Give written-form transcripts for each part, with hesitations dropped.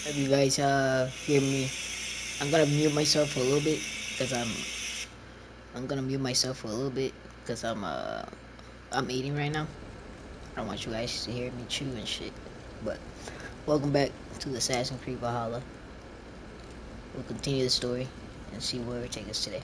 If you guys hear me, I'm gonna mute myself for a little bit because I'm gonna mute myself for a little bit because I'm eating right now. I don't want you guys to hear me chew and shit. But welcome back to Assassin's Creed Valhalla. We'll continue the story and see where it takes us today.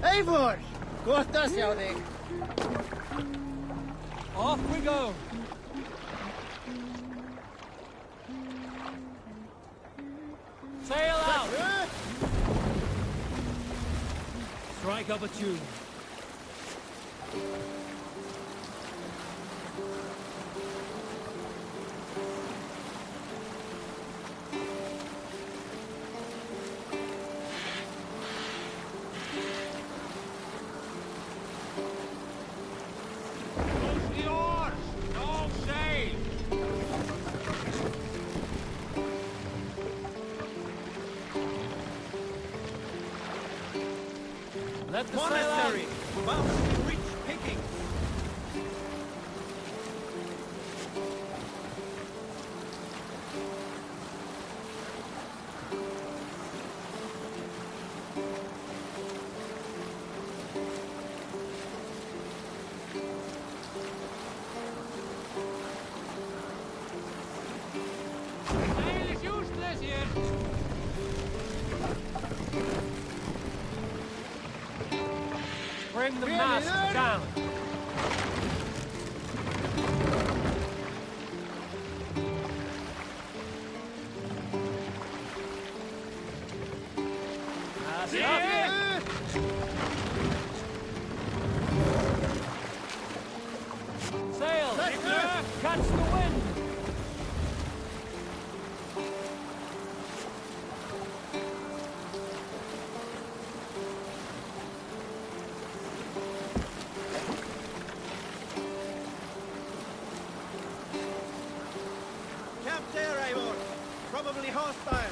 Eivor! Kohta se on. Off we go! Sail out! Strike up a tune. Let the Monastery! About to be rich picking! sail is useless here! Bring the mast down! That's it! Sail! Catch the wind! Camp there, Eivor! Probably hostile!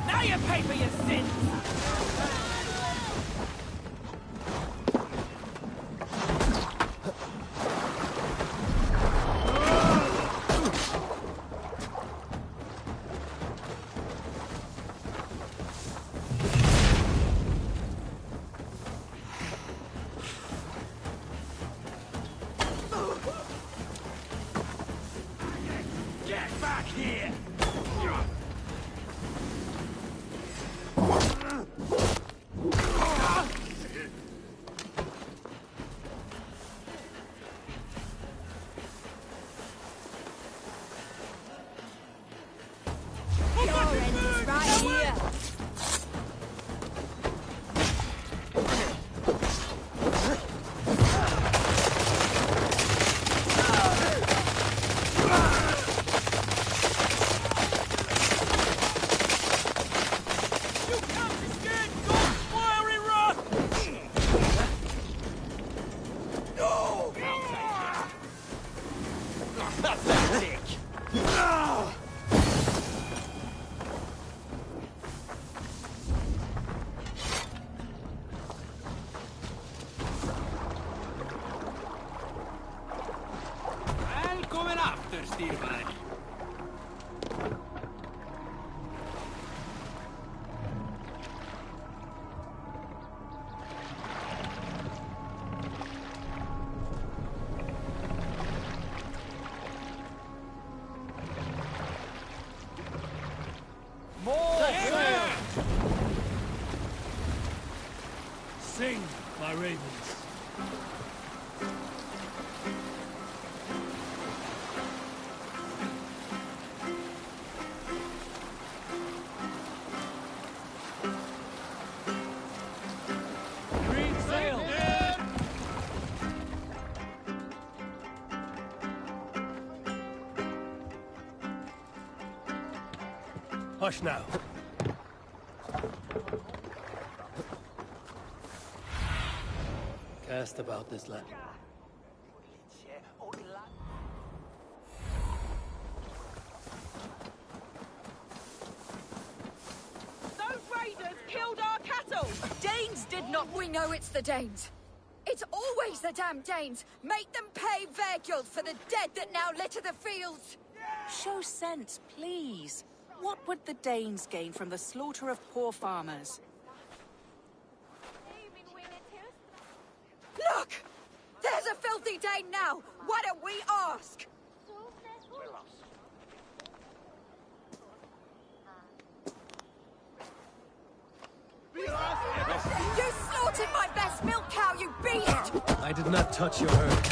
Now you pay for your sins! Sing, my ravens. Green sail! Hush now. Cast about this land. Those raiders killed our cattle! Danes did not. We know it's the Danes. It's always the damn Danes. Make them pay their guilt for the dead that now litter the fields. Show sense, please. What would the Danes gain from the slaughter of poor farmers? Look! There's a filthy Dane now! Why don't we ask? You slaughtered my best milk cow, you beast! I did not touch your herd.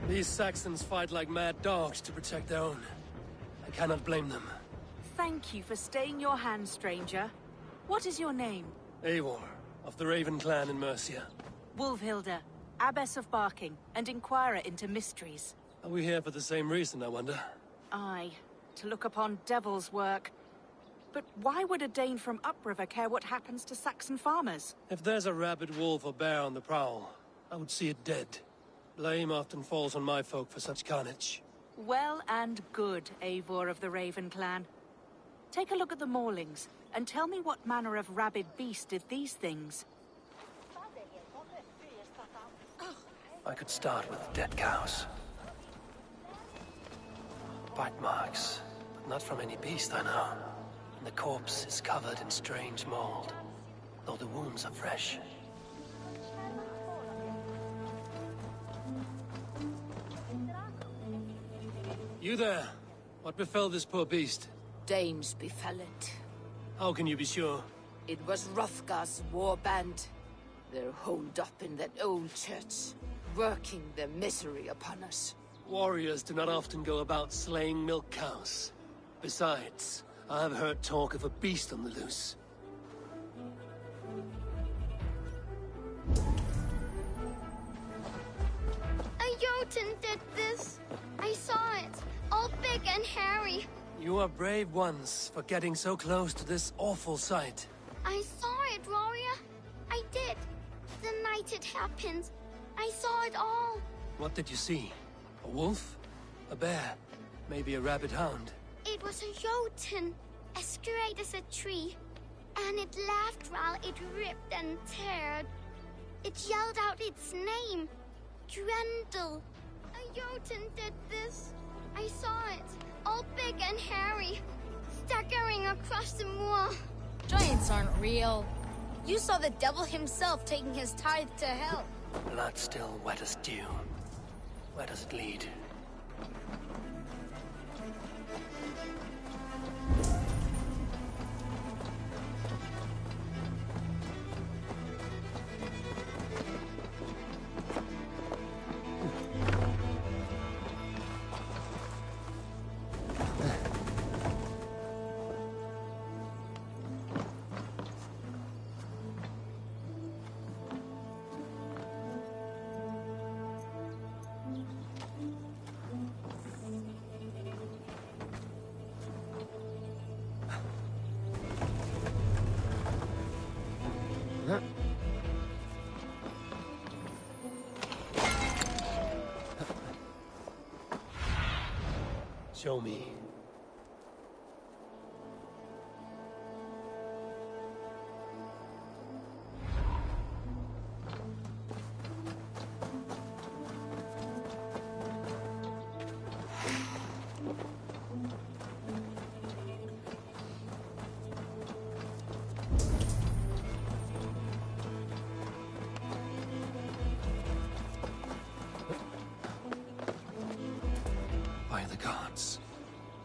These Saxons fight like mad dogs to protect their own. I cannot blame them. Thank you for staying your hand, stranger. What is your name? Eivor, of the Raven clan in Mercia. Wolfhilda, Abbess of Barking, and Inquirer into mysteries. Are we here for the same reason, I wonder? Aye, to look upon devil's work. But why would a Dane from upriver care what happens to Saxon farmers? If there's a rabid wolf or bear on the prowl, I would see it dead. Blame often falls on my folk for such carnage. Well and good, Eivor of the Raven clan. Take a look at the maulings, and tell me what manner of rabid beast did these things. I could start with dead cows. Bite marks, but not from any beast I know. And the corpse is covered in strange mold, though the wounds are fresh. You there? What befell this poor beast? Danes befell it. How can you be sure? It was Hrothgar's war band. They're holed up in that old church, working their misery upon us. Warriors do not often go about slaying milk cows. Besides, I have heard talk of a beast on the loose. A Jotun did this. I saw it. All big and hairy. You are brave ones for getting so close to this awful sight. I saw it, warrior. I did. The night it happened. I saw it all. What did you see? A wolf? A bear? Maybe a rabid hound? It was a Jotun, as straight as a tree. And it laughed while it ripped and teared. It yelled out its name. Drendel. A Jotun did this. I saw it. All big and hairy. Staggering across the moor. Giants aren't real. You saw the devil himself taking his tithe to hell. Blood still wet as dew. Where does it lead? Show me. By the gods.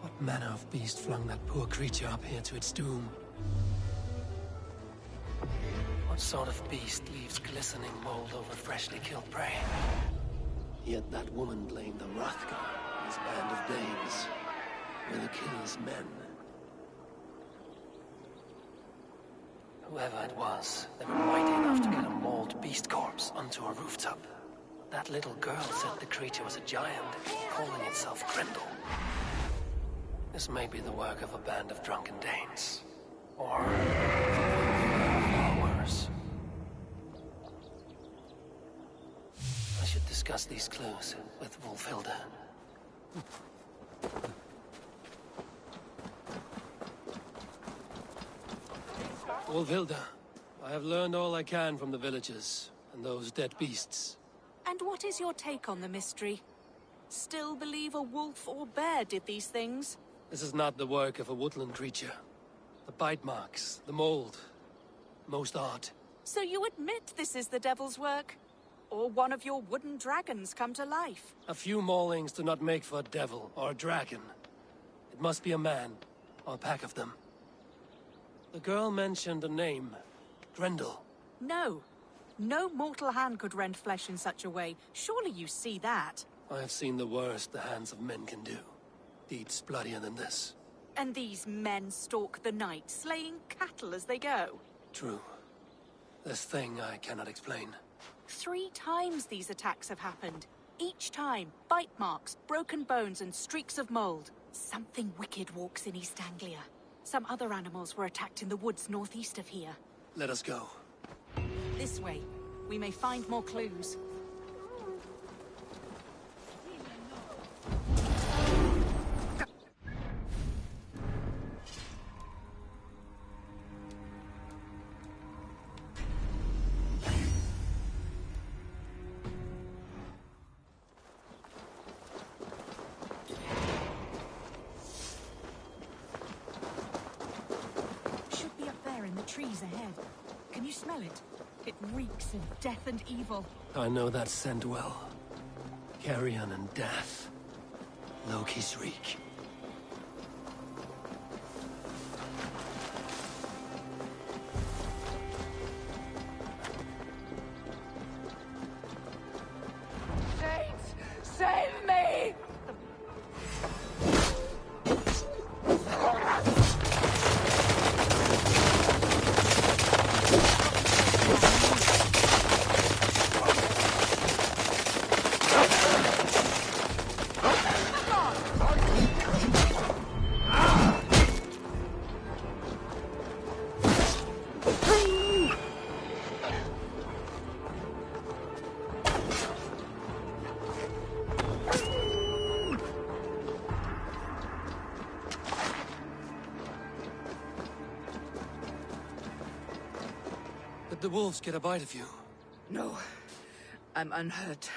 What manner of beast flung that poor creature up here to its doom? What sort of beast leaves glistening mold over freshly killed prey? Yet that woman blamed the Hrothgar and his band of Danes were the killer's men. Whoever it was, they were mighty enough to get a mauled beast corpse onto a rooftop. That little girl said the creature was a giant, calling itself Grendel. This may be the work of a band of drunken Danes. Or far worse. I should discuss these clues with Wolfhilda. Wolfhilda, I have learned all I can from the villagers and those dead beasts. And what is your take on the mystery? Still believe a wolf or bear did these things? This is not the work of a woodland creature. The bite marks, the mold, most art. So you admit this is the devil's work? Or one of your wooden dragons come to life? A few maulings do not make for a devil or a dragon. It must be a man, or a pack of them. The girl mentioned a name, Grendel. No. No mortal hand could rend flesh in such a way. Surely you see that. I have seen the worst the hands of men can do. Deeds bloodier than this. And these men stalk the night, slaying cattle as they go. True. This thing I cannot explain. 3 times these attacks have happened. Each time, bite marks, broken bones, and streaks of mold. Something wicked walks in East Anglia. Some other animals were attacked in the woods northeast of here. Let us go. This way. We may find more clues. Should be up there in the trees ahead. Can you smell it? It reeks of death and evil. I know that scent well. Carrion and death. Loki's reek. Saints, save me! Did the wolves get a bite of you? No, I'm unhurt.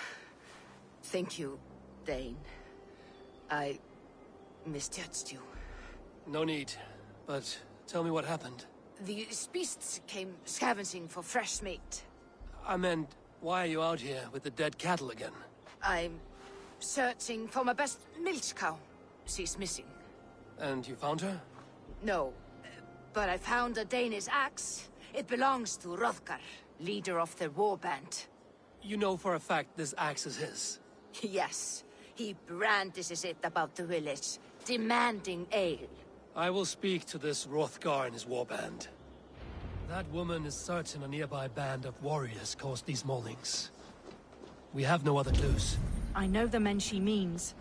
Thank you, Dane. I misjudged you. No need. But tell me what happened. These beasts came scavenging for fresh meat. I meant, why are you out here with the dead cattle again? I'm searching for my best milch cow. She's missing. And you found her? No, but I found a Danish axe. It belongs to Hrothgar, leader of the war band. You know for a fact this axe is his. Yes, he brandishes it about the village, demanding ale. I will speak to this Hrothgar and his warband. That woman is certain a nearby band of warriors caused these maulings. We have no other clues. I know the men she means.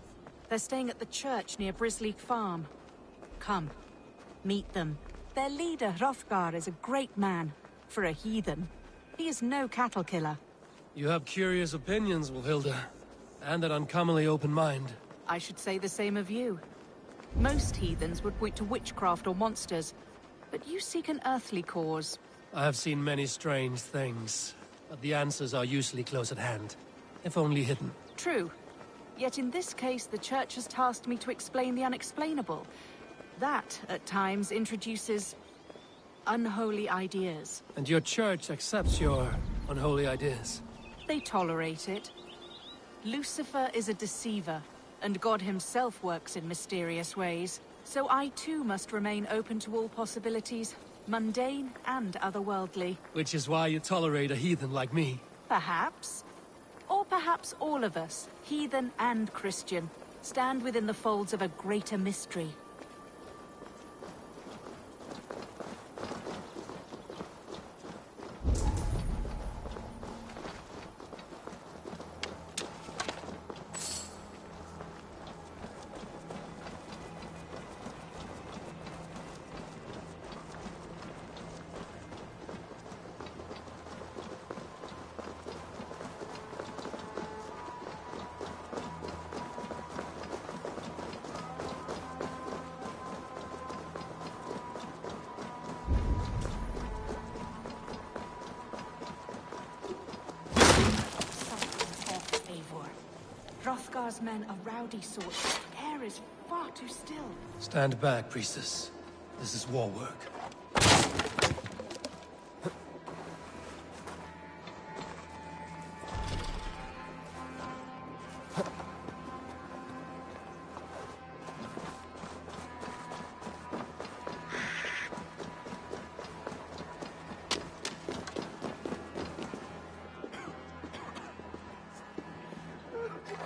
They're staying at the church near Brisleek Farm. Come, meet them. Their leader, Hrothgar, is a great man. For a heathen. He is no cattle killer. You have curious opinions, Wolfhilda. And an uncommonly open mind. I should say the same of you. Most heathens would point to witchcraft or monsters, but you seek an earthly cause. I have seen many strange things, but the answers are usually close at hand, if only hidden. True. Yet in this case, the Church has tasked me to explain the unexplainable. That, at times, introduces unholy ideas. And your Church accepts your unholy ideas? They tolerate it. Lucifer is a deceiver, and God himself works in mysterious ways. So I too must remain open to all possibilities, mundane and otherworldly. Which is why you tolerate a heathen like me. Perhaps. Or perhaps all of us, heathen and Christian, stand within the folds of a greater mystery. Hrothgar's men are rowdy sorts. The air is far too still. Stand back, priestess. This is war work.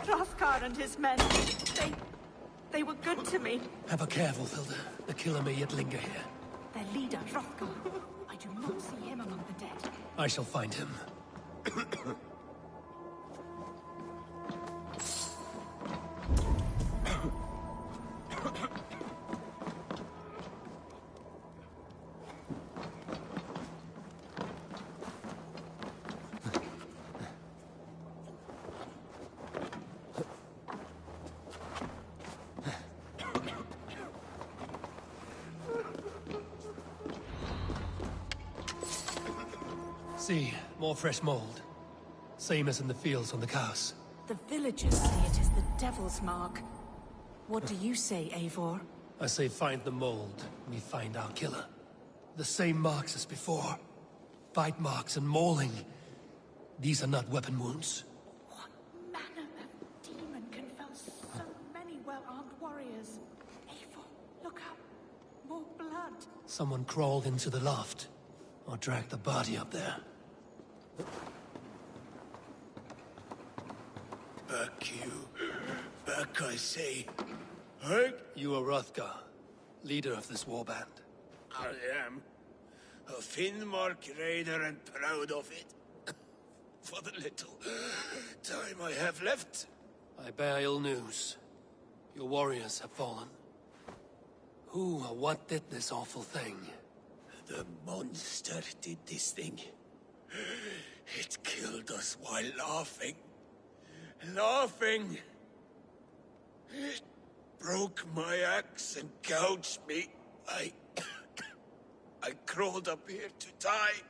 Hrothgar and his men, they were good to me. Ever careful, Hilda. The killer may yet linger here. Their leader, Hrothgar. I do not see him among the dead. I shall find him. See, more fresh mold. Same as in the fields on the cows. The villagers say it is the Devil's Mark. What do you say, Eivor? I say find the mold, we find our killer. The same marks as before. Bite marks and mauling. These are not weapon wounds. What manner of demon can fell so many well-armed warriors? Eivor, look up. More blood. Someone crawled into the loft. Or dragged the body up there. Back you. Back, I say. Hey? You are Hrothgar, leader of this warband. I am. A Finnmark raider and proud of it. For the little time I have left. I bear ill news. Your warriors have fallen. Who or what did this awful thing? The monster did this thing. It killed us while laughing. Laughing! It broke my axe and gouged me. I crawled up here to die.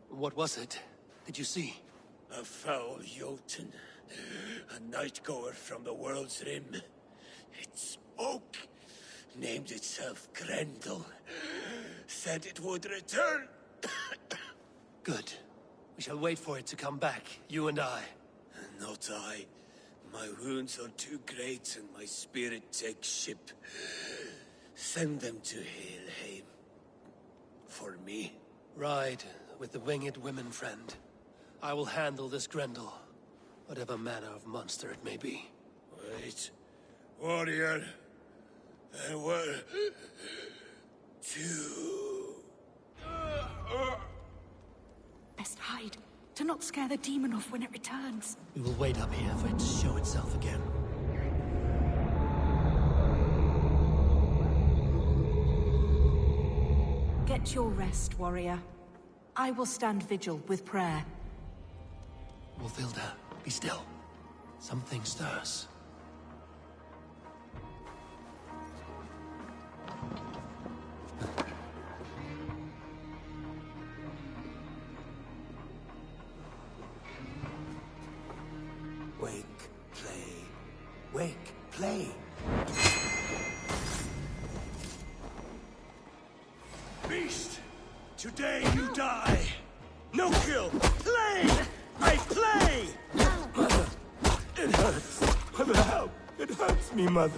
What was it? Did you see? A foul Jotun. A night-goer from the world's rim. It spoke. Named itself Grendel. Said it would return. Good. We shall wait for it to come back, you and I. Not I. My wounds are too great and my spirit takes ship. Send them to Helheim. For me. Ride with the winged women friend. I will handle this Grendel. Whatever manner of monster it may be. Wait. Warrior. There were... two... Best hide, to not scare the demon off when it returns. We will wait up here for it to show itself again. Get your rest, warrior. I will stand vigil with prayer. Wolfilda, be still. Something stirs. Wake, play. Beast, today you die. No kill, play! I play! Mother, it hurts. Mother, help. It hurts me, Mother.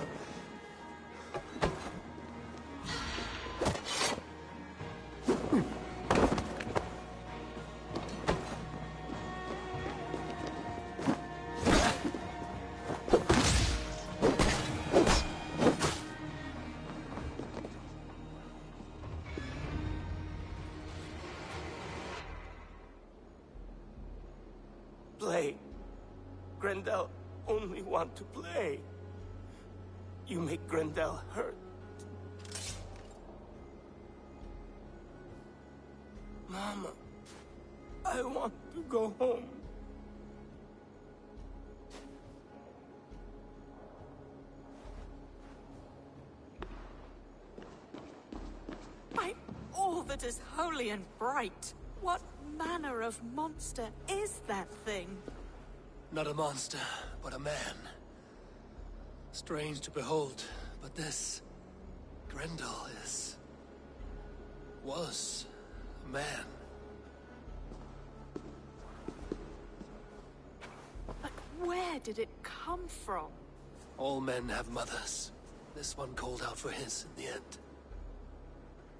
Play. Grendel only want to play. You make Grendel hurt. Mama, I want to go home. By all that is holy and bright, what manner of monster is that thing? Not a monster, but a man. Strange to behold, but this... Grendel was a man. But where did it come from? All men have mothers. This one called out for his in the end.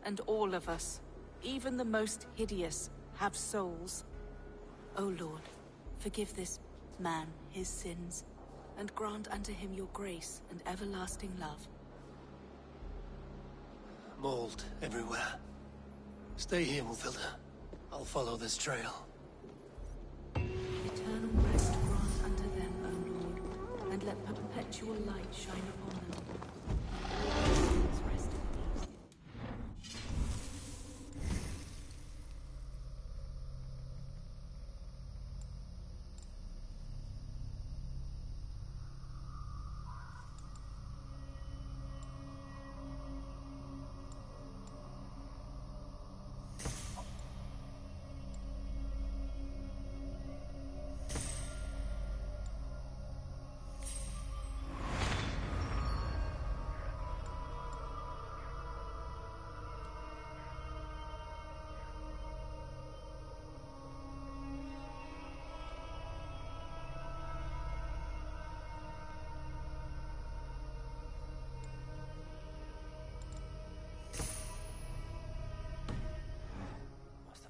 And all of us, even the most hideous, have souls. O Lord, forgive this man his sins, and grant unto him your grace and everlasting love. Mold everywhere. Stay here, Mufilda. I'll follow this trail. Eternal rest grant unto them, O Lord, and let perpetual light shine upon them. Rest in peace.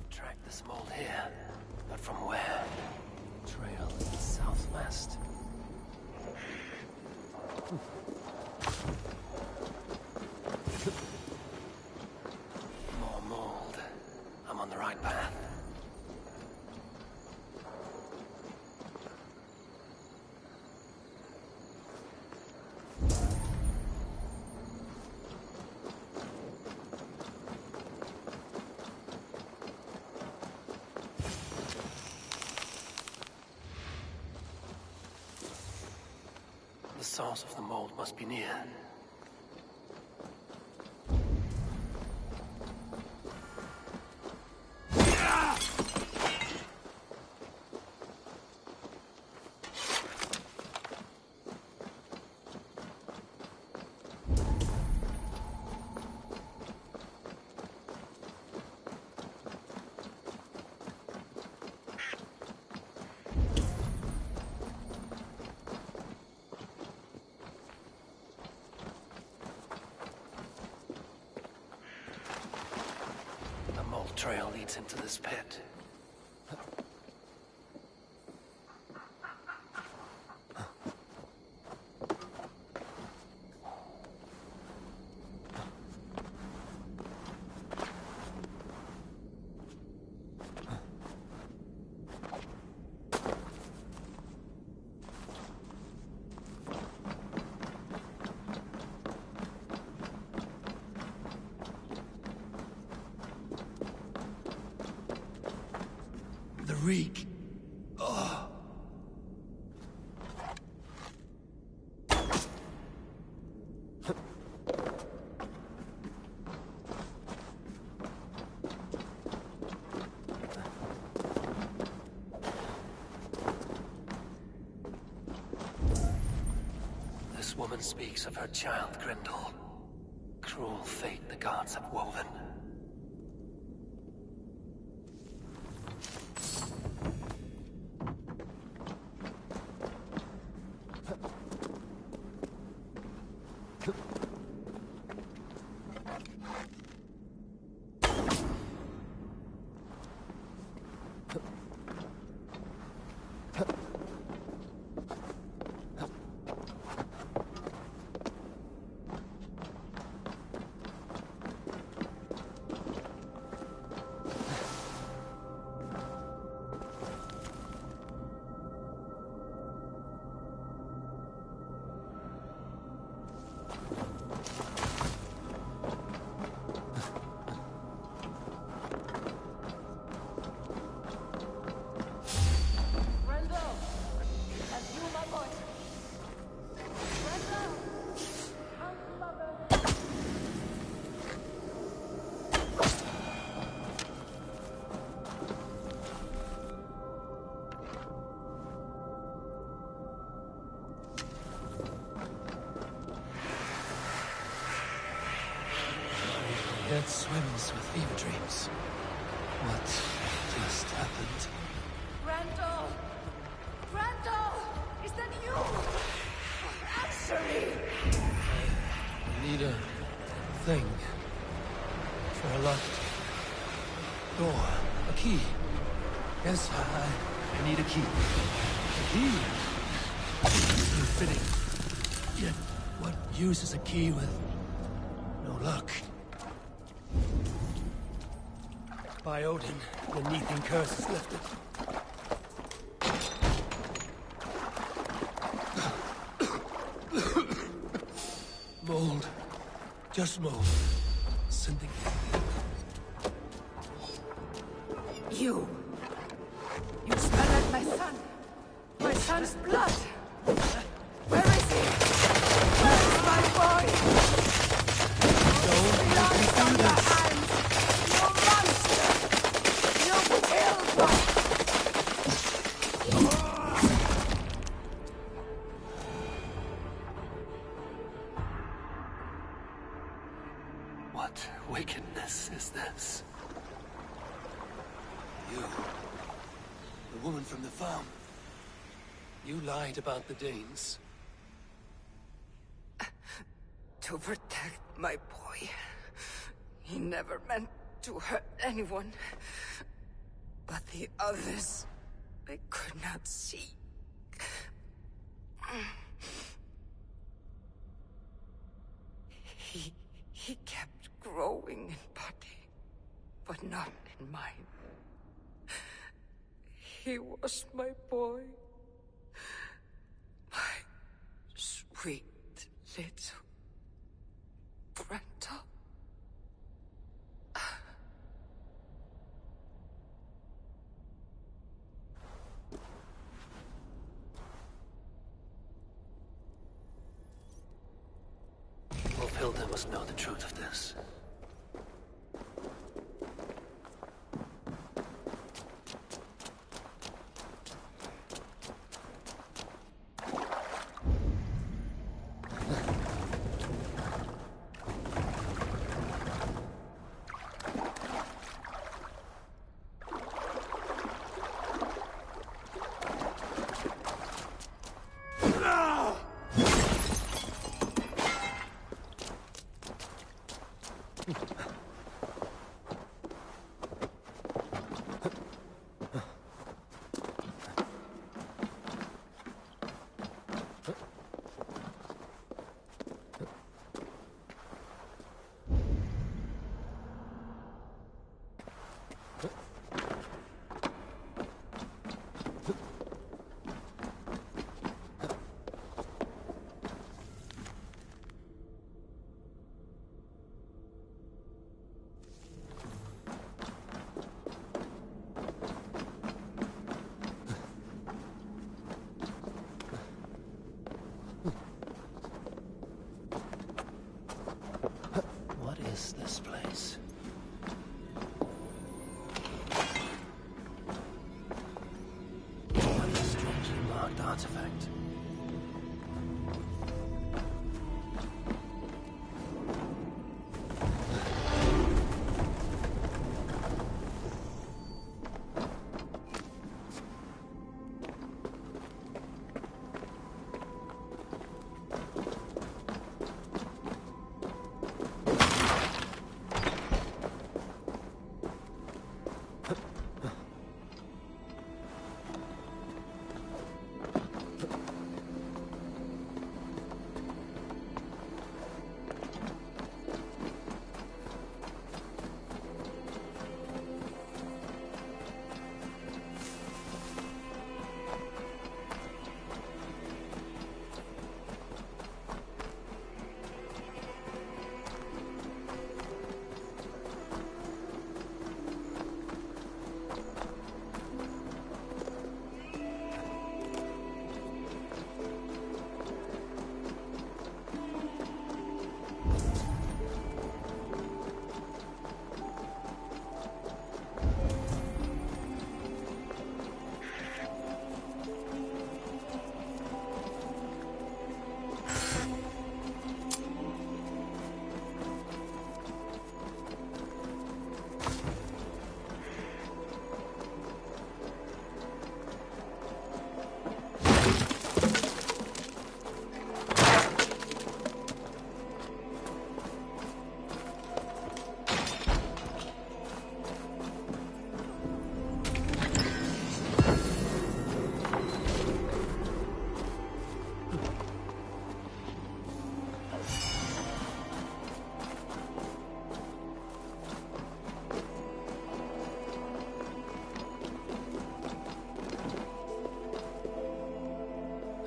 Track this mold here, but from where? Trail southwest. More mold. I'm on the right path. The source of the mold must be near. The mold trail leads into this pit. The reek. Oh. woman speaks of her child, Grendel. Cruel fate the gods have woven. Head swims with fever dreams. What just happened? Randall! Randall! Is that you? Answer me! I need a thing. For a locked door. A key. Yes, I need a key. A key? So fitting. Yet, what use is a key with no luck? By Odin, the Neathing curse is lifted. Mold. Just mold. Sending. You smell like my son. My son's blood. Where is he? Where is my boy? Blood on your hands. You monster. You killed one. What wickedness is this? You, the woman from the farm. You lied about the Danes. To protect my boy. He never meant to hurt anyone. But the others, they could not see. He kept growing in body, but not in mind. He was my boy. My sweet little Grendel. Hilda must know the truth of this. What is this place? What a strangely marked artifact.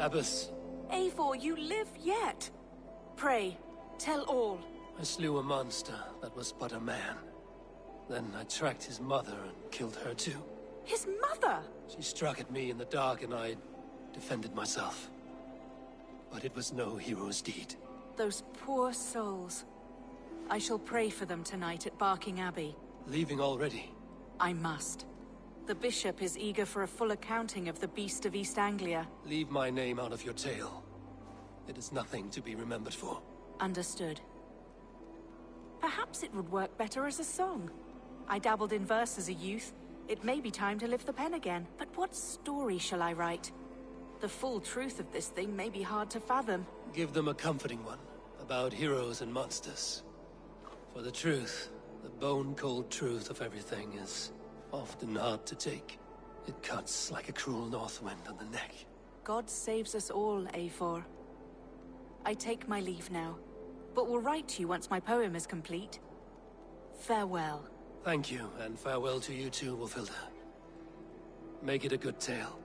Abbess. Eivor, you live yet. Pray, tell all. I slew a monster that was but a man. Then I tracked his mother and killed her too. His mother? She struck at me in the dark and I defended myself. But it was no hero's deed. Those poor souls. I shall pray for them tonight at Barking Abbey. Leaving already? I must. The bishop is eager for a full accounting of the Beast of East Anglia. Leave my name out of your tale. It is nothing to be remembered for. Understood. Perhaps it would work better as a song. I dabbled in verse as a youth. It may be time to lift the pen again. But what story shall I write? The full truth of this thing may be hard to fathom. Give them a comforting one, about heroes and monsters. For the truth, the bone-cold truth of everything is often hard to take. It cuts like a cruel north wind on the neck. God saves us all, Eivor. I take my leave now, but will write to you once my poem is complete. Farewell. Thank you, and farewell to you too, Wolfhilda. Make it a good tale.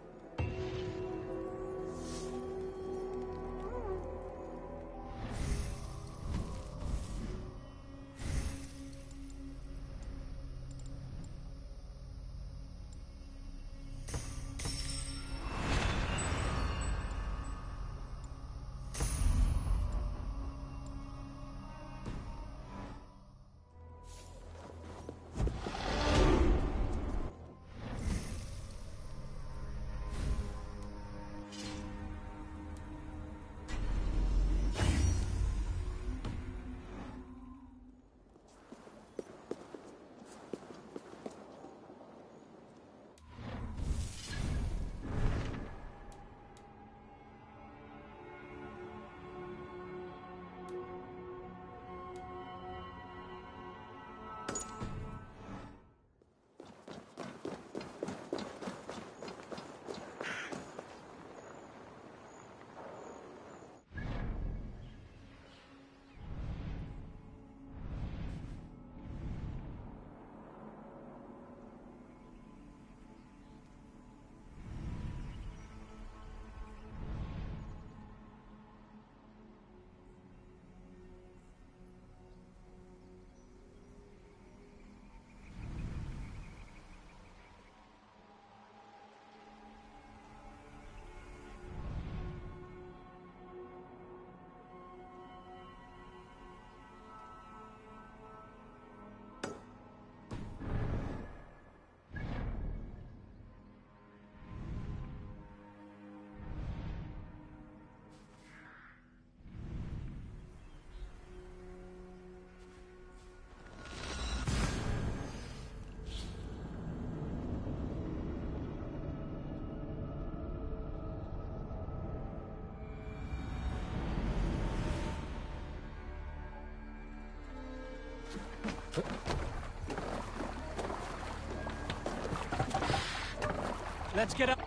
Let's get up.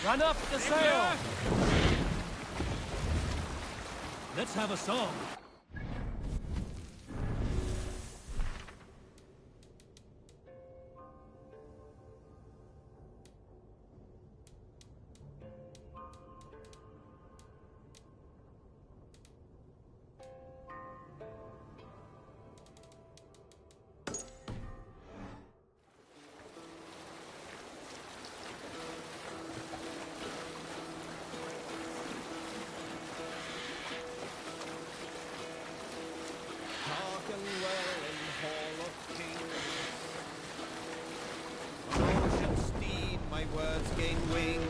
Run up the sail! Let's have a song. words gain wing.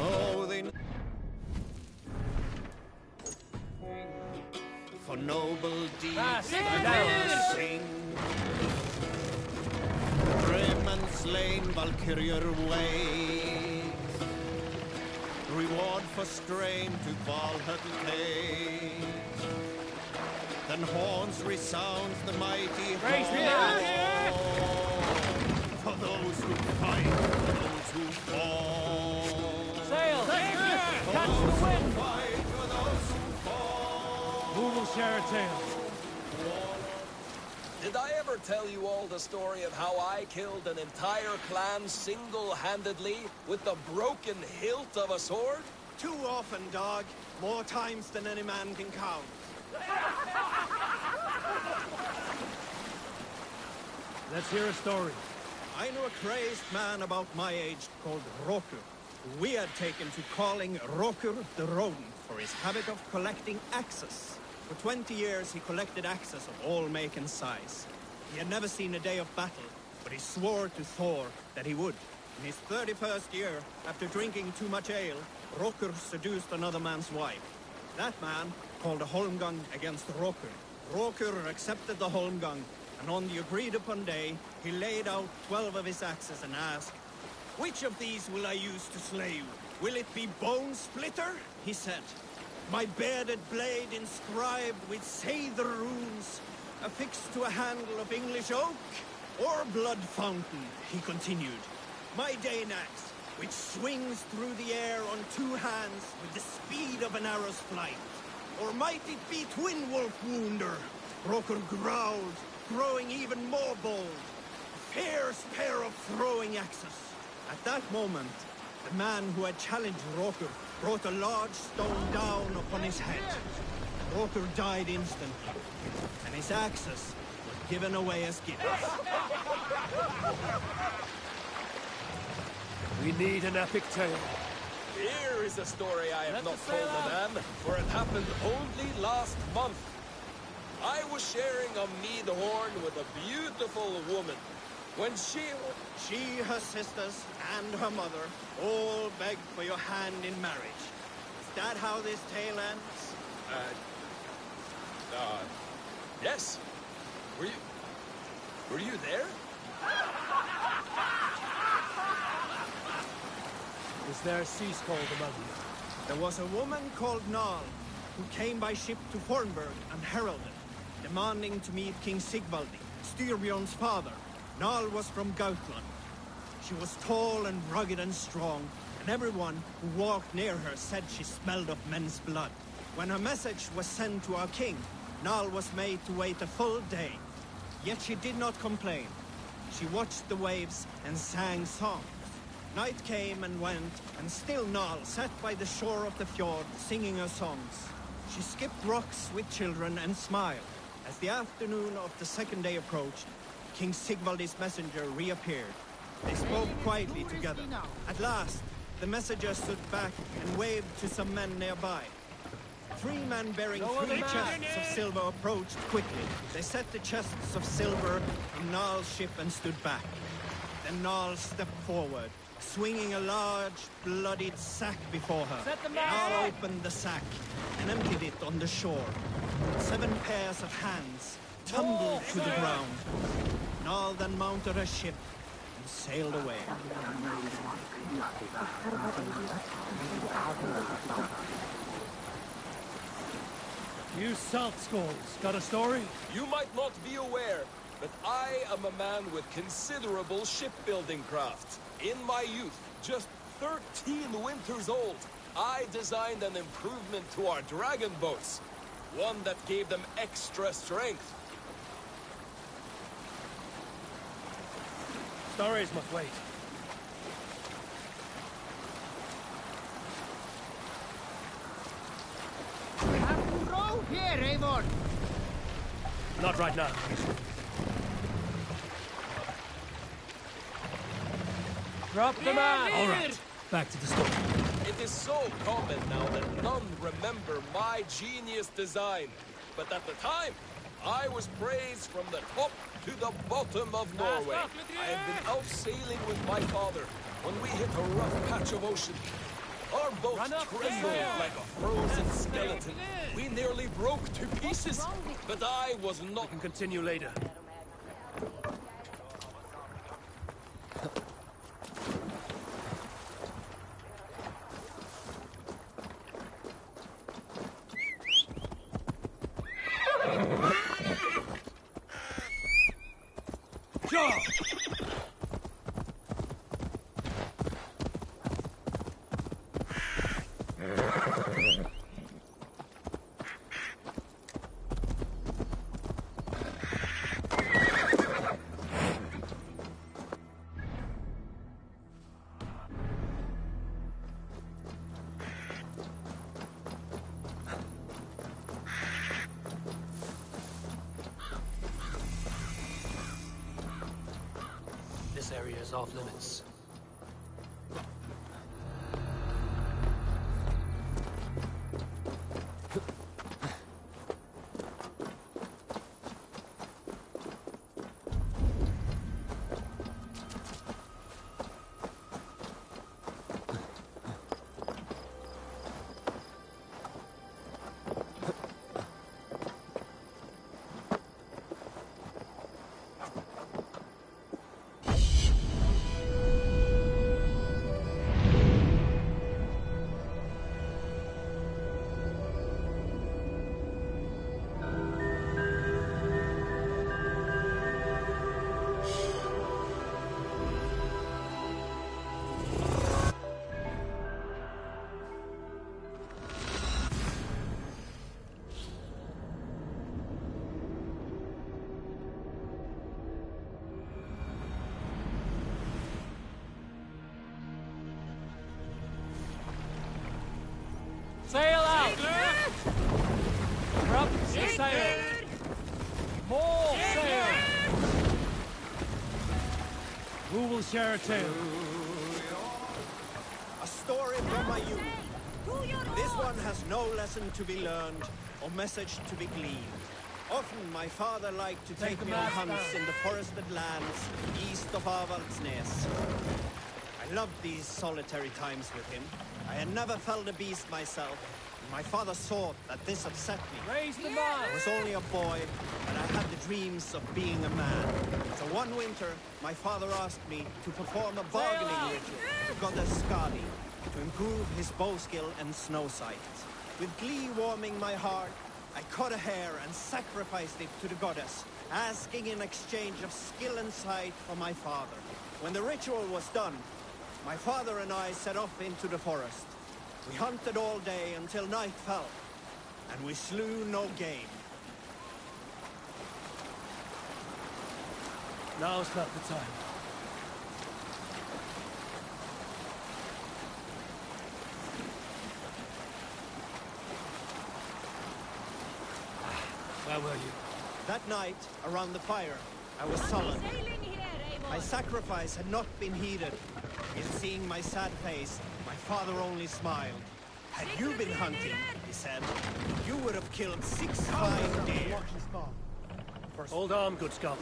Oh, they for noble deeds that sing. Grim and slain Valkyrier ways. Reward for strain to Valhalla pays. Then horns resounds the mighty horn. For those who fight, for those who fall. Sail! For Catch those the who wind! fight, for those who fall. Who will share a tale? Did I ever tell you all the story of how I killed an entire clan single-handedly with the broken hilt of a sword? Too often, dog. More times than any man can count. Let's hear a story. I knew a crazed man about my age called Roku, who we had taken to calling Roku the Rodent for his habit of collecting axes. For 20 years he collected axes of all make and size. He had never seen a day of battle, but he swore to Thor that he would. In his 31st year, after drinking too much ale, Roku seduced another man's wife. That man called a holmgang against Roku. Roku accepted the holmgang, and on the agreed-upon day, he laid out 12 of his axes and asked, "Which of these will I use to slay you? Will it be Bone Splitter?" he said. "My bearded blade inscribed with Seidr runes, affixed to a handle of English oak? Or Blood Fountain?" he continued. "My Dane axe, which swings through the air on 2 hands with the speed of an arrow's flight? Or might it be Twin Wolf Wounder?" Roker growled, growing even more bold. A fierce pair of throwing axes. At that moment, the man who had challenged Roker brought a large stone down upon his head. Roker died instantly, and his axes were given away as gifts. We need an epic tale. Here is a story I have not told the man, for it happened only last month. I was sharing a mead horn with a beautiful woman. When she, her sisters, and her mother all begged for your hand in marriage. Is that how this tale ends? Yes. Were you there? Is there a sea scald among you? There was a woman called Nal, who came by ship to Fornburg and heralded, demanding to meet King Sigvaldi, Styrbjorn's father. Nal was from Gautland. She was tall and rugged and strong, and everyone who walked near her said she smelled of men's blood. When her message was sent to our king, Nal was made to wait a full day. Yet she did not complain. She watched the waves and sang songs. Night came and went, and still Nal sat by the shore of the fjord singing her songs. She skipped rocks with children and smiled. As the afternoon of the second day approached, King Sigvaldi's messenger reappeared. They spoke quietly together. At last, the messenger stood back and waved to some men nearby. 3 men bearing 3 chests of silver approached quickly. They set the chests of silver in Nal's ship and stood back. Then Nal stepped forward, swinging a large, bloodied sack before her. Nal opened the sack and emptied it on the shore. 7 pairs of hands tumbled to the ground. Nal then mounted her ship and sailed away. You salt skulls, got a story? You might not be aware, but I am a man with considerable shipbuilding craft. In my youth, just 13 winters old, I designed an improvement to our dragon boats. One that gave them extra strength. Stories must wait. We have to row here, Eivor. Not right now. Drop the man! All right, back to the story. It is so common now that none remember my genius design. But at the time, I was praised from the top to the bottom of Norway. I had been out sailing with my father when we hit a rough patch of ocean. Our boat trembled like a frozen skeleton. We nearly broke to pieces, but I was not... We can continue later. This area is off limits. Sail out! Prop the sail! More sail! Who will share a tale? A story from my youth. This one has no lesson to be learned or message to be gleaned. Often my father liked to take me on hunts in the forested lands east of Avaldsnes. I loved these solitary times with him. I had never felled a beast myself, and my father saw that this upset me. Raise the I was only a boy, but I had the dreams of being a man. So one winter, my father asked me to perform a bargaining ritual to goddess Skadi to improve his bow skill and snow sight. With glee warming my heart, I cut a hair and sacrificed it to the goddess, asking in exchange of skill and sight from my father. When the ritual was done, my father and I set off into the forest. We hunted all day until night fell, and we slew no game. Now's not the time. Where were you? That night, around the fire, I was sullen. My sacrifice had not been heeded. In seeing my sad face, my father only smiled. Had you been hunting, he said, you would have killed 6 fine deer. Hold on, good scout.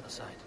other side.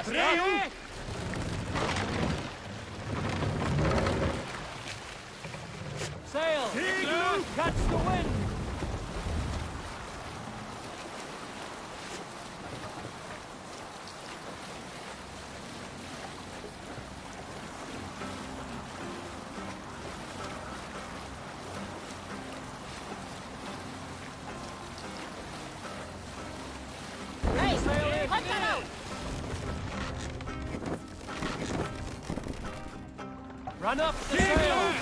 Ready? Sail! Catch the wind! Run up the sail!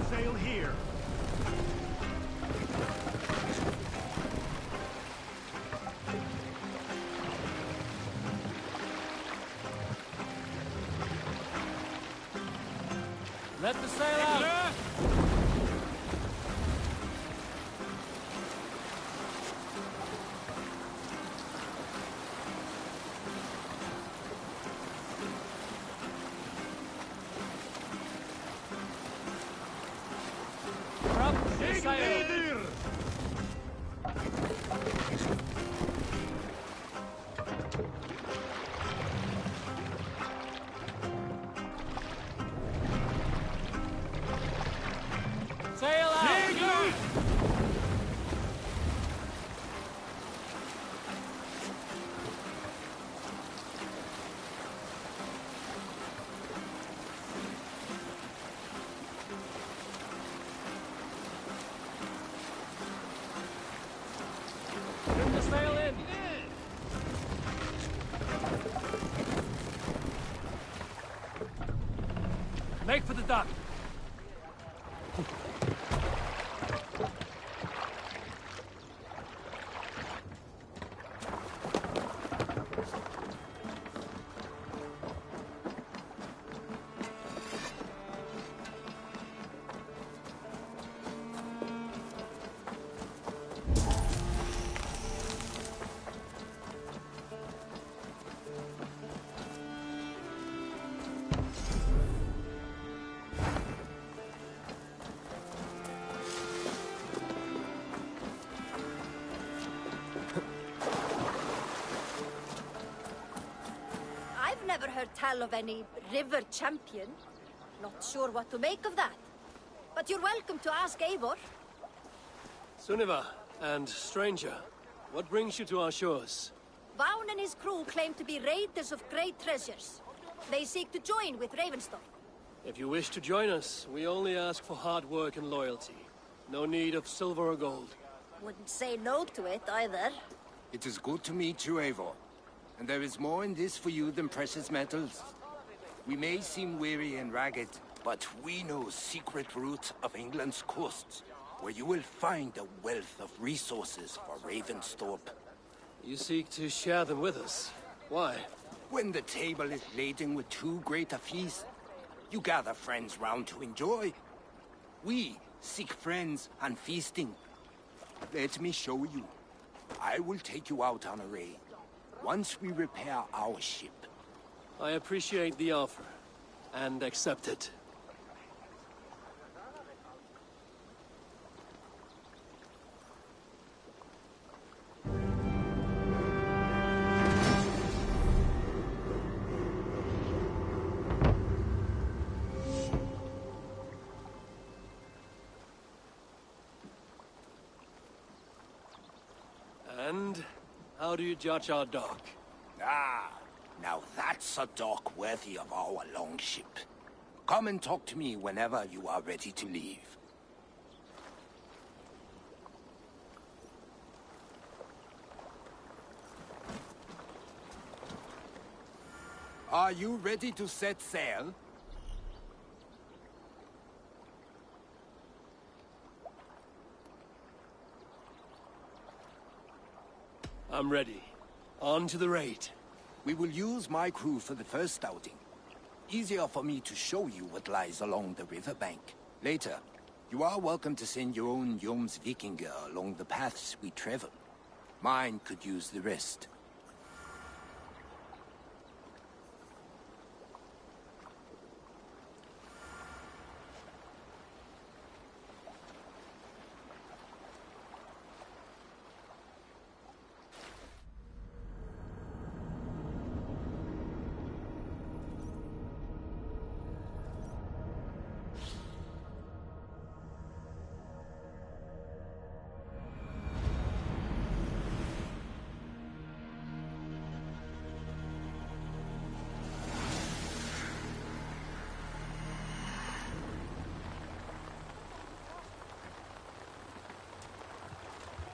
Sail here. Let the sail out! Up the sail! Sail out! Bring the sail in! Make for the dock! I've never heard tell of any river champion. Not sure what to make of that. But you're welcome to ask Eivor. Sunniva, and stranger, what brings you to our shores? Vaun and his crew claim to be raiders of great treasures. They seek to join with Ravenstorm. If you wish to join us, we only ask for hard work and loyalty. No need of silver or gold. Wouldn't say no to it, either. It is good to meet you, Eivor. And there is more in this for you than precious metals. We may seem weary and ragged, but we know secret routes of England's coasts, where you will find a wealth of resources for Ravensthorpe. You seek to share them with us. Why? When the table is laden with too great a feast, you gather friends round to enjoy. We seek friends and feasting. Let me show you. I will take you out on a raid, once we repair our ship. I appreciate the offer, and accept it. And how do you judge our dock? Ah, now that's a dock worthy of our longship. Come and talk to me whenever you are ready to leave. Are you ready to set sail? I'm ready. On to the raid. We will use my crew for the first outing. Easier for me to show you what lies along the riverbank. Later, you are welcome to send your own Jomsvikinger along the paths we travel. Mine could use the rest.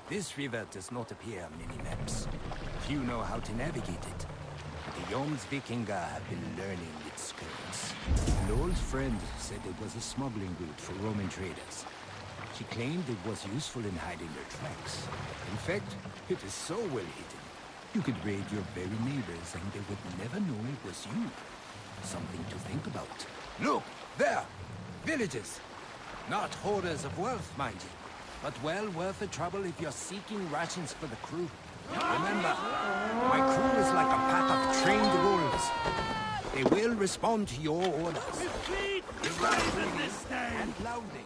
This river does not appear on many maps. Few know how to navigate it. The Jomsvikinger have been learning its currents. An old friend said it was a smuggling route for Roman traders. She claimed it was useful in hiding their tracks. In fact, it is so well hidden. You could raid your very neighbors and they would never know it was you. Something to think about. Look, there! Villages! Not hoarders of wealth, mind you. But well worth the trouble if you're seeking rations for the crew. Remember, my crew is like a pack of trained wolves. They will respond to your orders. And loudly.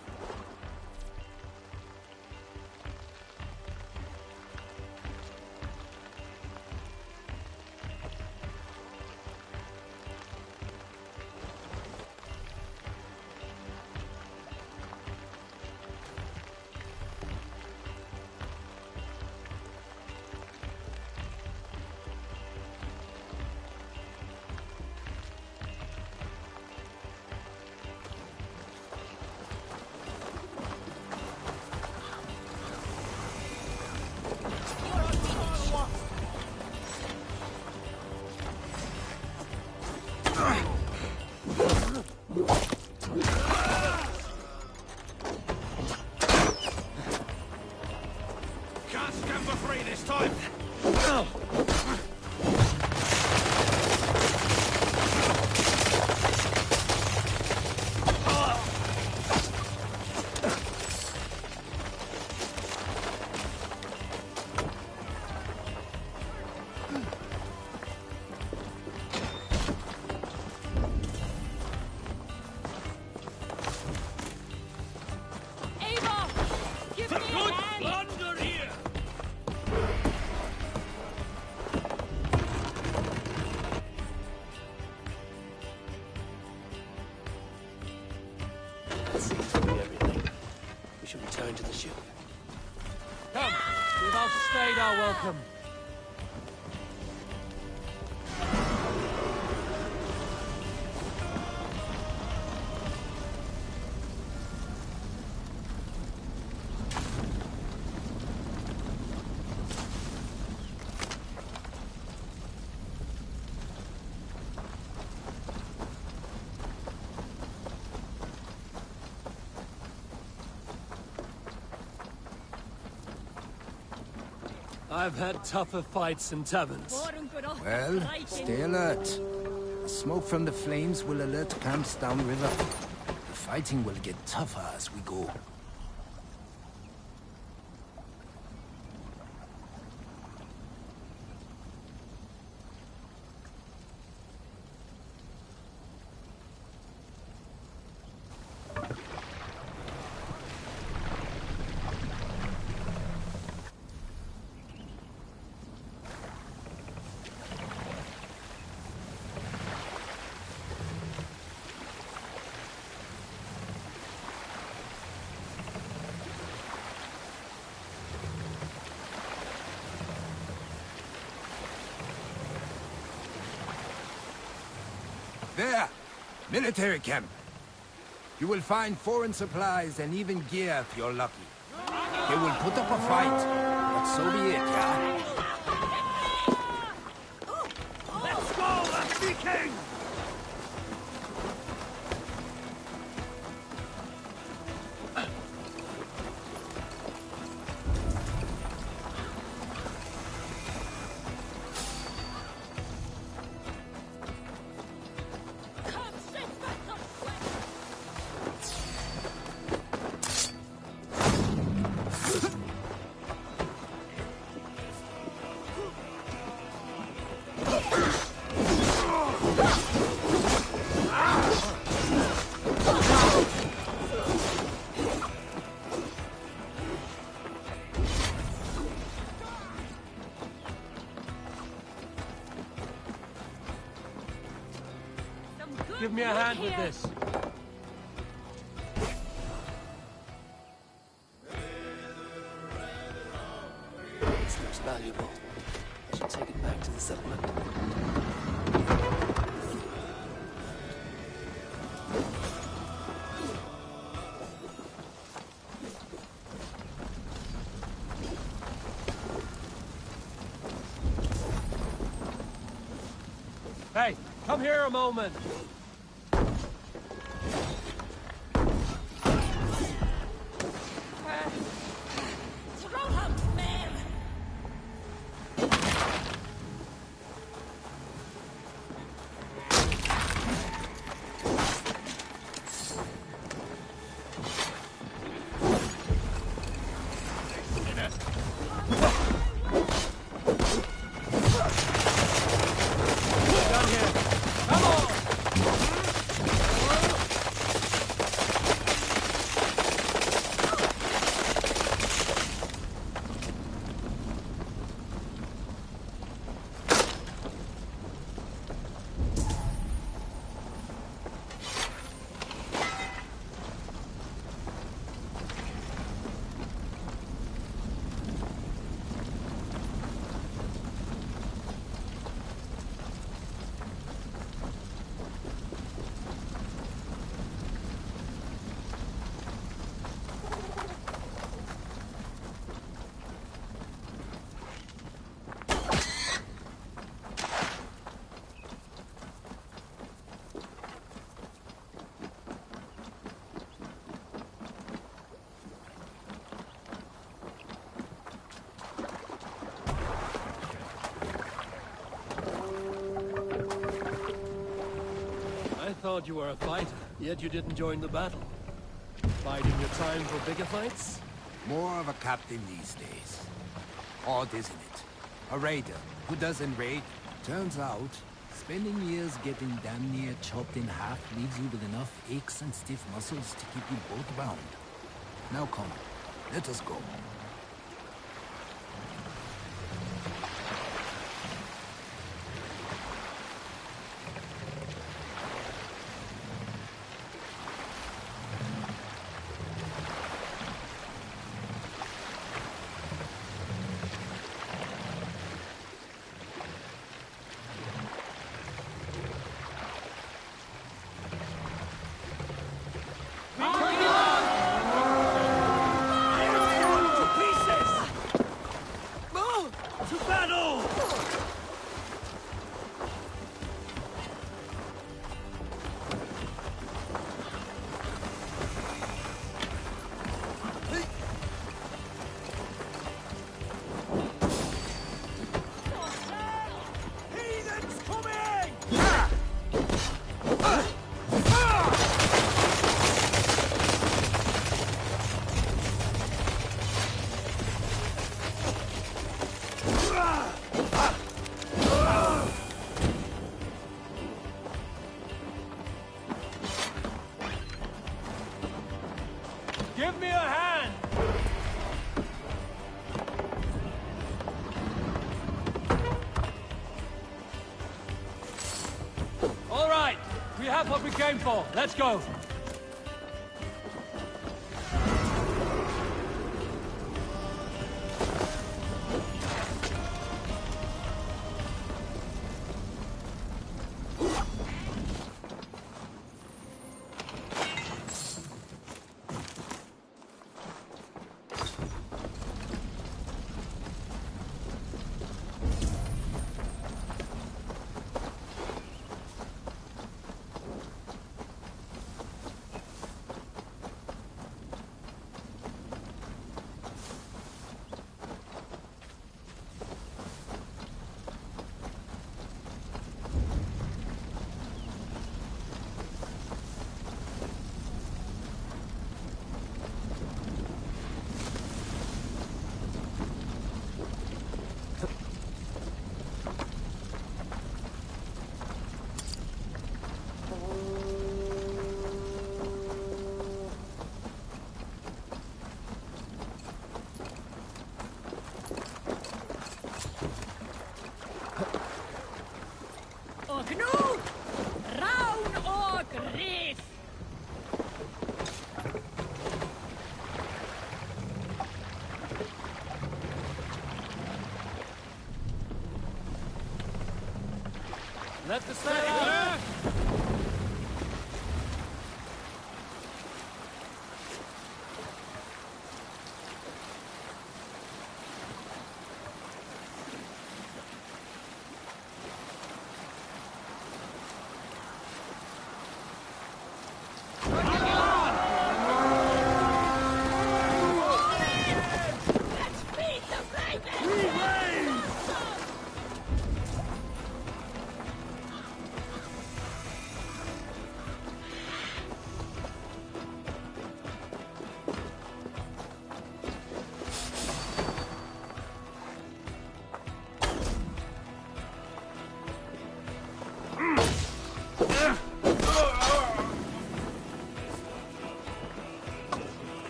Return to the ship. Come, we've outstayed our welcome. I've had tougher fights in taverns. Well, stay alert. The smoke from the flames will alert camps downriver. The fighting will get tougher as we go. There! Military camp. You will find foreign supplies and even gear if you're lucky. They will put up a fight, but so be it, yeah? Let's go! Viking! Give me a hand with this. This looks valuable. I should take it back to the settlement. Hey, come here a moment. I thought you were a fighter, yet you didn't join the battle. Biding your time for bigger fights? More of a captain these days. Odd, isn't it? A raider who doesn't raid. Turns out, spending years getting damn near chopped in half leaves you with enough aches and stiff muscles to keep you both bound. Now come, let us go. Give me a hand! All right, we have what we came for. Let's go. Let the sail out!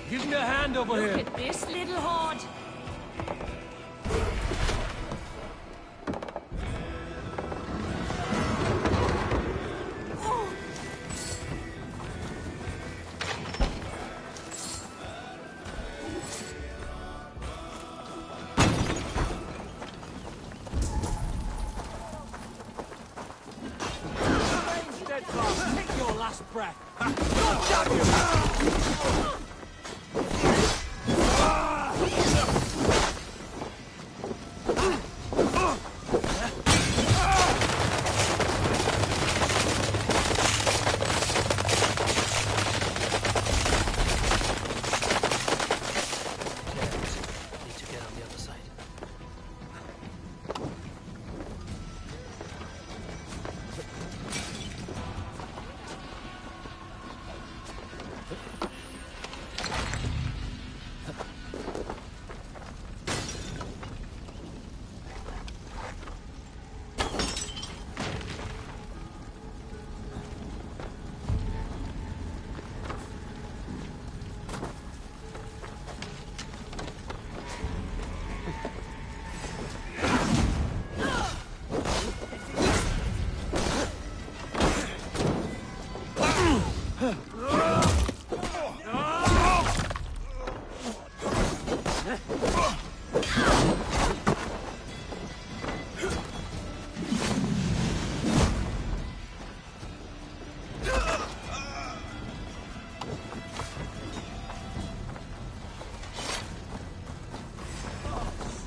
Give me a hand over here. Look at this little horde. Steadfast, take your last breath. Need to get on the other side.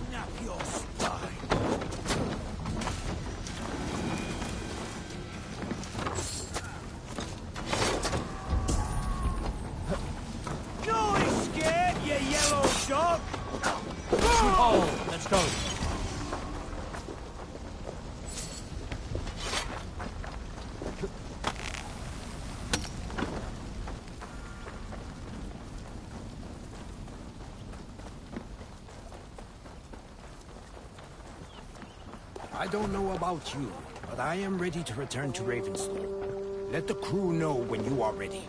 Snap your spine. Don't be scared, you yellow dog! Oh, let's go. I don't know about you, but I am ready to return to Ravensthorpe. Let the crew know when you are ready.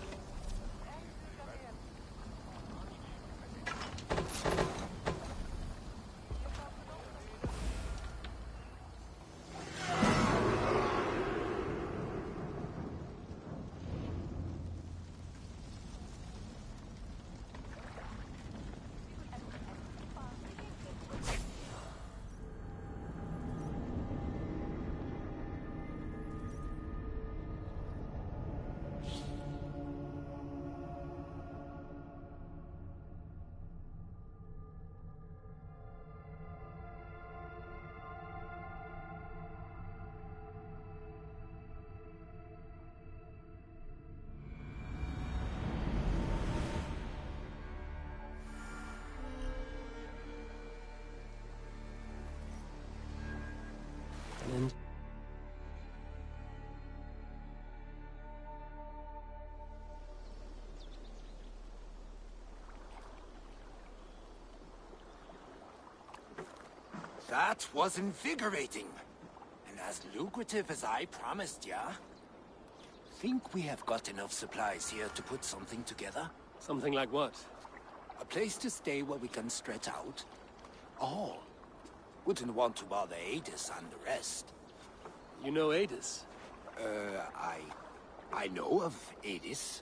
And That was invigorating. And as lucrative as I promised ya. Think we have got enough supplies here to put something together? something like what? A place to stay where we can stretch out. All. Wouldn't want to bother Adis and the rest. You know Adis? I know of Adis.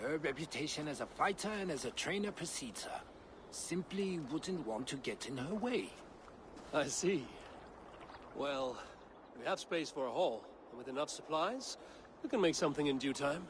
Her reputation as a fighter and as a trainer precedes her. Simply wouldn't want to get in her way. I see. Well, we have space for a haul, and with enough supplies, we can make something in due time.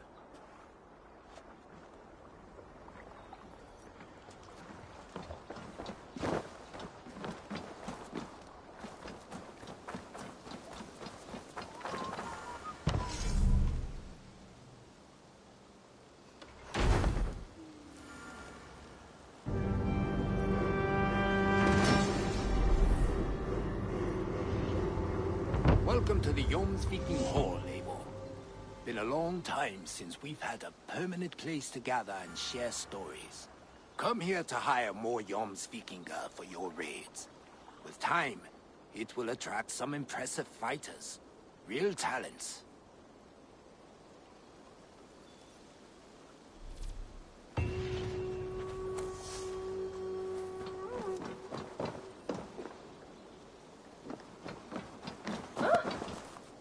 Welcome to the Jomsviking Hall, Eivor. Been a long time since we've had a permanent place to gather and share stories. Come here to hire more Jomsvikinga for your raids. With time, it will attract some impressive fighters. Real talents.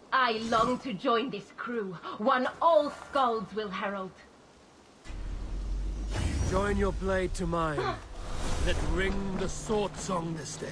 I long to join this crew, one all skalds will herald. Join your blade to mine. Let ring the sword song this day.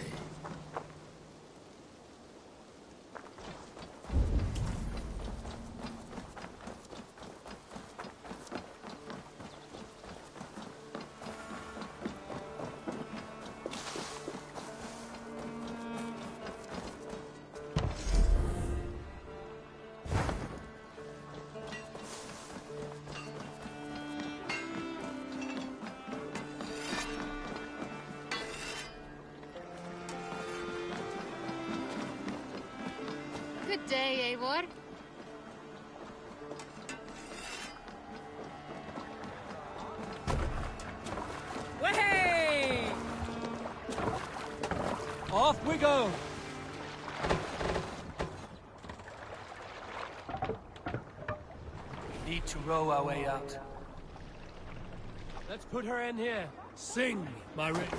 Good day, Eivor. Way! Off we go! We need to row our way out. Let's put her in here. Sing, my ring.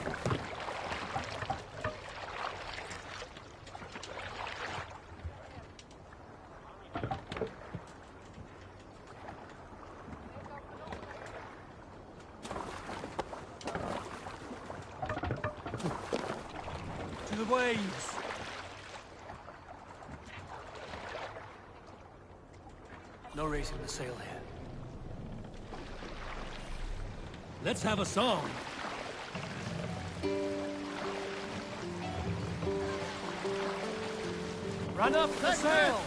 To the waves! No raising the sail here. Let's have a song. Run up the sail!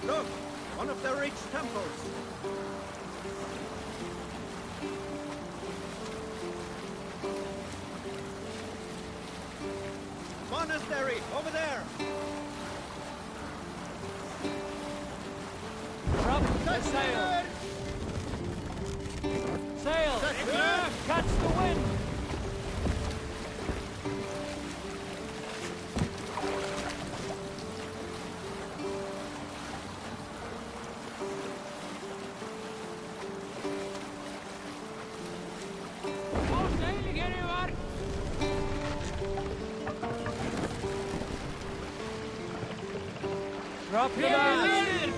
Look! One of the rich temples! Monastery! Over there! Drop the sail! Sail! Catch the wind! Drop your mast!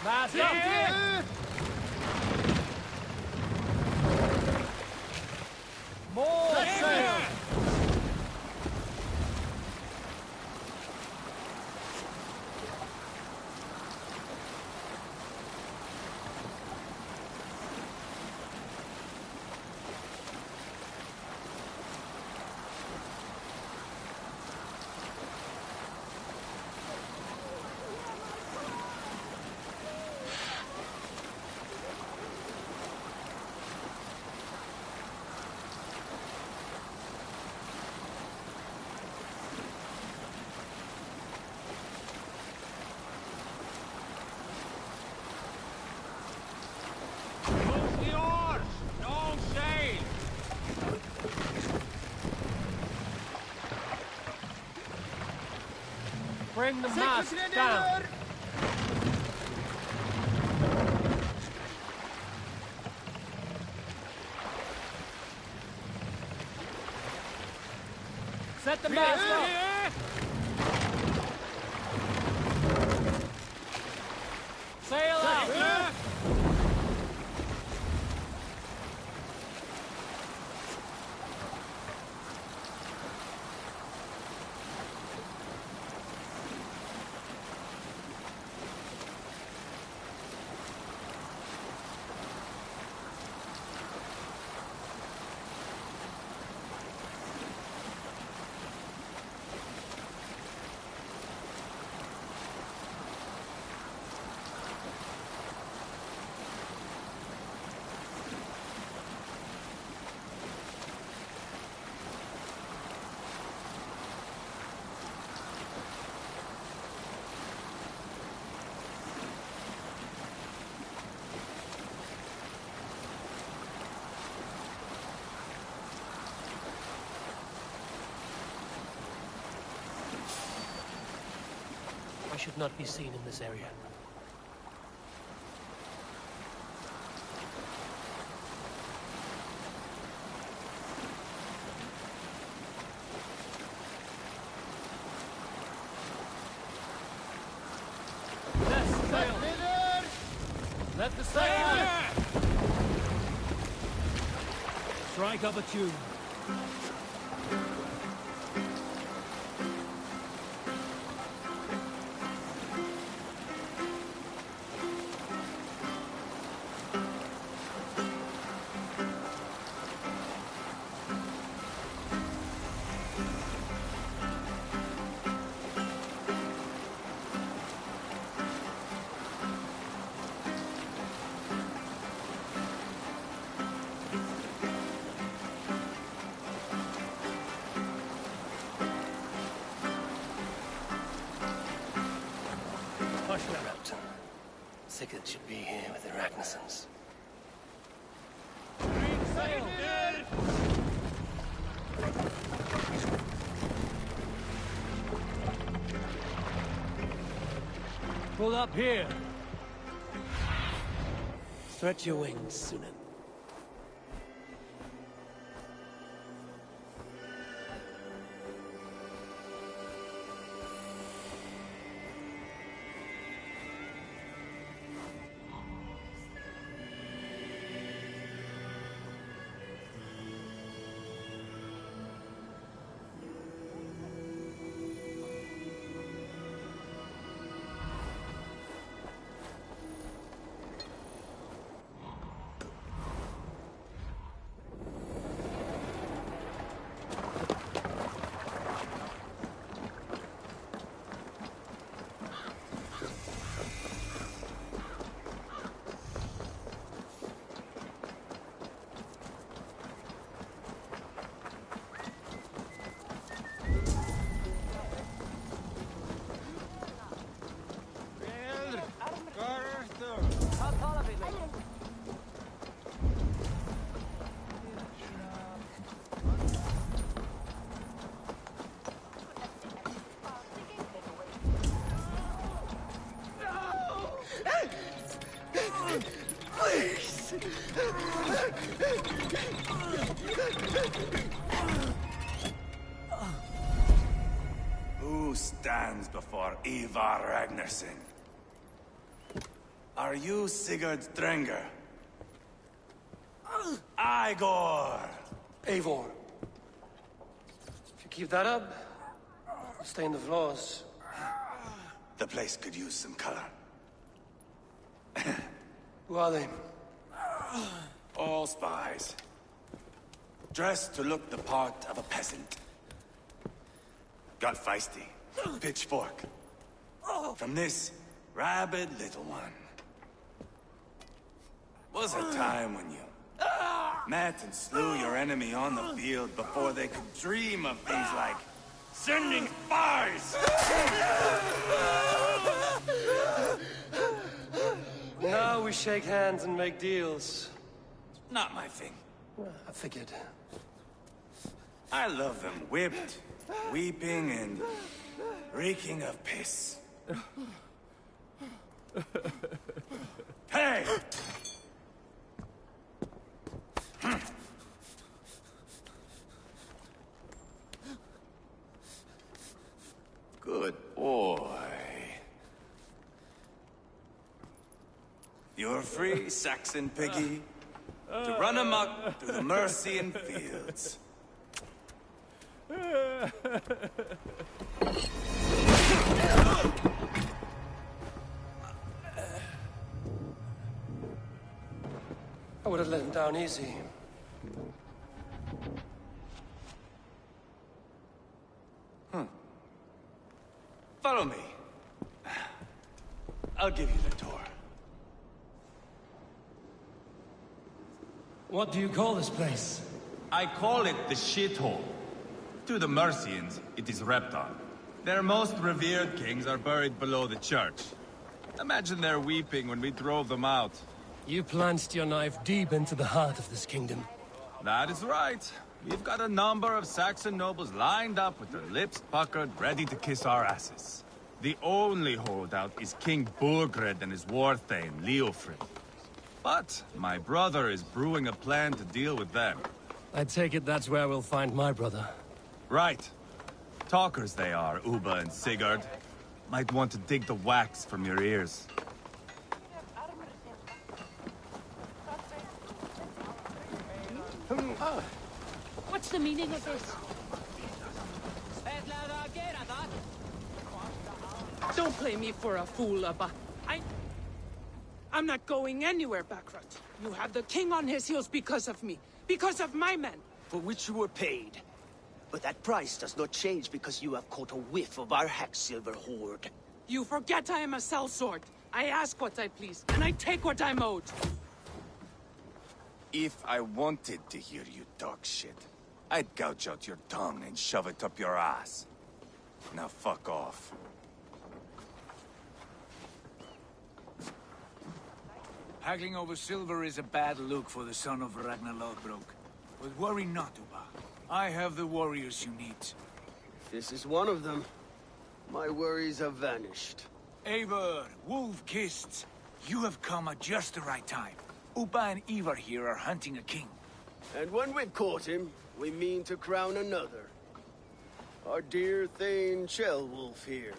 Mast up! More sail! Bring the mast down. Set the mast up. Sail out. I should not be seen in this area. Let the sail! Strike up a tune. Sigurd should be here with the Ragnarsons. Pull up here. Stretch your wings, Sunan. Who stands before Ivar Ragnarsson? Are you Sigurd Drenger? Igor! Eivor. If you keep that up, you'll stain the floors. The place could use some color. Who are they? All spies. Dressed to look the part of a peasant. Got feisty. Pitchfork. From this rabid little one. Was a time when you met and slew your enemy on the field before they could dream of things like sending spies! Now we shake hands and make deals. Not my thing. I figured. I love them whipped, weeping, and reeking of piss. Hey! Good boy. You're free, Saxon piggy, to run amok through the Mercian fields. I would have let him down easy. Follow me. I'll give you the tour. What do you call this place? I call it the shithole. To the Mercians, it is Repton. Their most revered kings are buried below the church. Imagine their weeping when we drove them out. You plunged your knife deep into the heart of this kingdom. That is right. We've got a number of Saxon nobles lined up with their lips puckered, ready to kiss our asses. The only holdout is King Burgred and his war thane, Leofrid. But my brother is brewing a plan to deal with them. I take it that's where we'll find my brother. Right. Talkers they are, Uba and Sigurd. Might want to dig the wax from your ears. What's the meaning of this? Don't play me for a fool, Abba. I'm not going anywhere, Backrot. You have the king on his heels because of me. Because of my men. For which you were paid. But that price does not change because you have caught a whiff of our Hacksilver hoard. You forget I am a sellsword. I ask what I please, and I take what I'm owed. If I wanted to hear you talk shit, I'd gouge out your tongue and shove it up your ass. Now fuck off. Haggling over silver is a bad look for the son of Ragnar Lothbrok. But worry not, Uba. I have the warriors you need. This is one of them. My worries have vanished. Eivor, Wolf-Kissed, you have come at just the right time. Uba and Ivar here are hunting a king. And when we've caught him, we mean to crown another. Our dear Thane Ceolwulf here.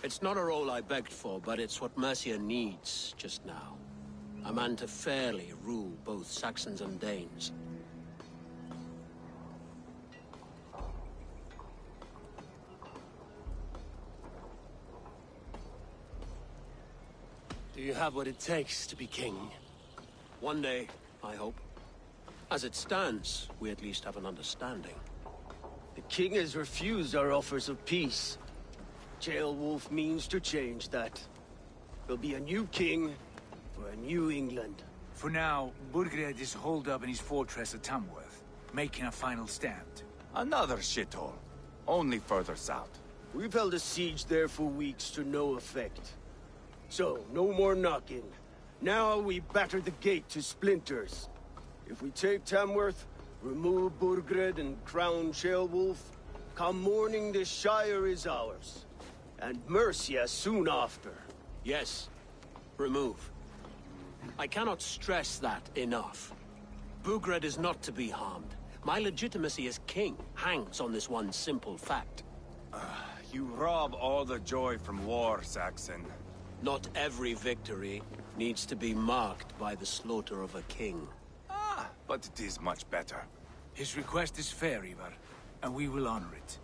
It's not a role I begged for, but it's what Mercia needs just now. A man to fairly rule both Saxons and Danes. Do you have what it takes to be king? One day, I hope. As it stands, we at least have an understanding. The king has refused our offers of peace. Ceolwulf means to change that. There'll be a new king for a new England. For now, Burgred is holed up in his fortress at Tamworth, making a final stand. Another shithole. Only further south. We've held a siege there for weeks to no effect. So, no more knocking. Now we batter the gate to splinters. If we take Tamworth, remove Burgred and crown Ceolwulf, come morning the Shire is ours. And Mercia soon after. Yes, remove. I cannot stress that enough. Burgred is not to be harmed. My legitimacy as king hangs on this one simple fact. You rob all the joy from war, Saxon. Not every victory needs to be marked by the slaughter of a king. But it is much better. His request is fair, Ivar, and we will honor it.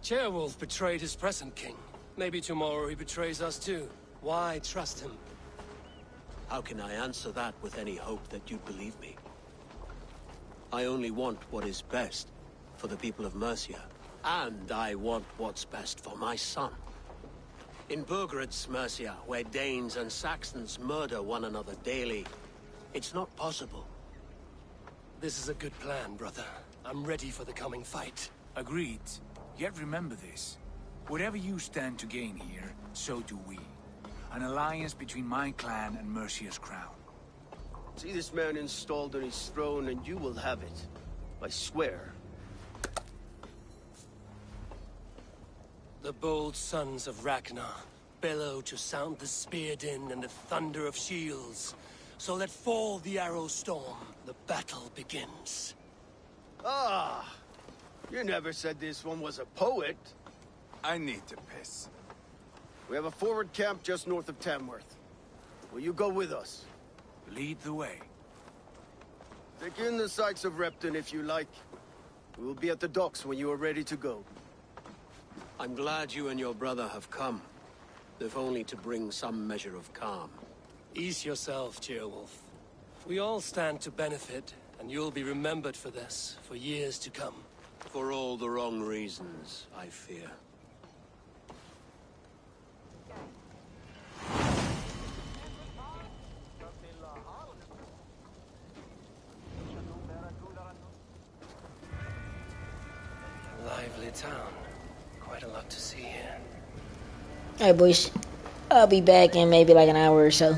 Ceolwulf betrayed his present king. Maybe tomorrow he betrays us too. Why trust him? How can I answer that with any hope that you'd believe me? I only want what is best for the people of Mercia. And I want what's best for my son. In Burgred's Mercia, where Danes and Saxons murder one another daily, it's not possible. This is a good plan, brother. I'm ready for the coming fight. Agreed. Yet remember this. Whatever you stand to gain here, so do we. An alliance between my clan and Mercia's crown. See this man installed on his throne and you will have it. I swear. The bold sons of Ragnar bellow to sound the spear din and the thunder of shields. So let fall the arrow storm. The battle begins. Ah! You never said this one was a poet. I need to piss. We have a forward camp just north of Tamworth. Will you go with us? Lead the way. Take in the sights of Repton if you like. We will be at the docks when you are ready to go. I'm glad you and your brother have come. If only to bring some measure of calm. Ease yourself, Ceolwulf. We all stand to benefit, and you'll be remembered for this, for years to come. For all the wrong reasons, I fear. Lively town. Quite a lot to see here. Alright, boys. I'll be back in maybe like an hour or so.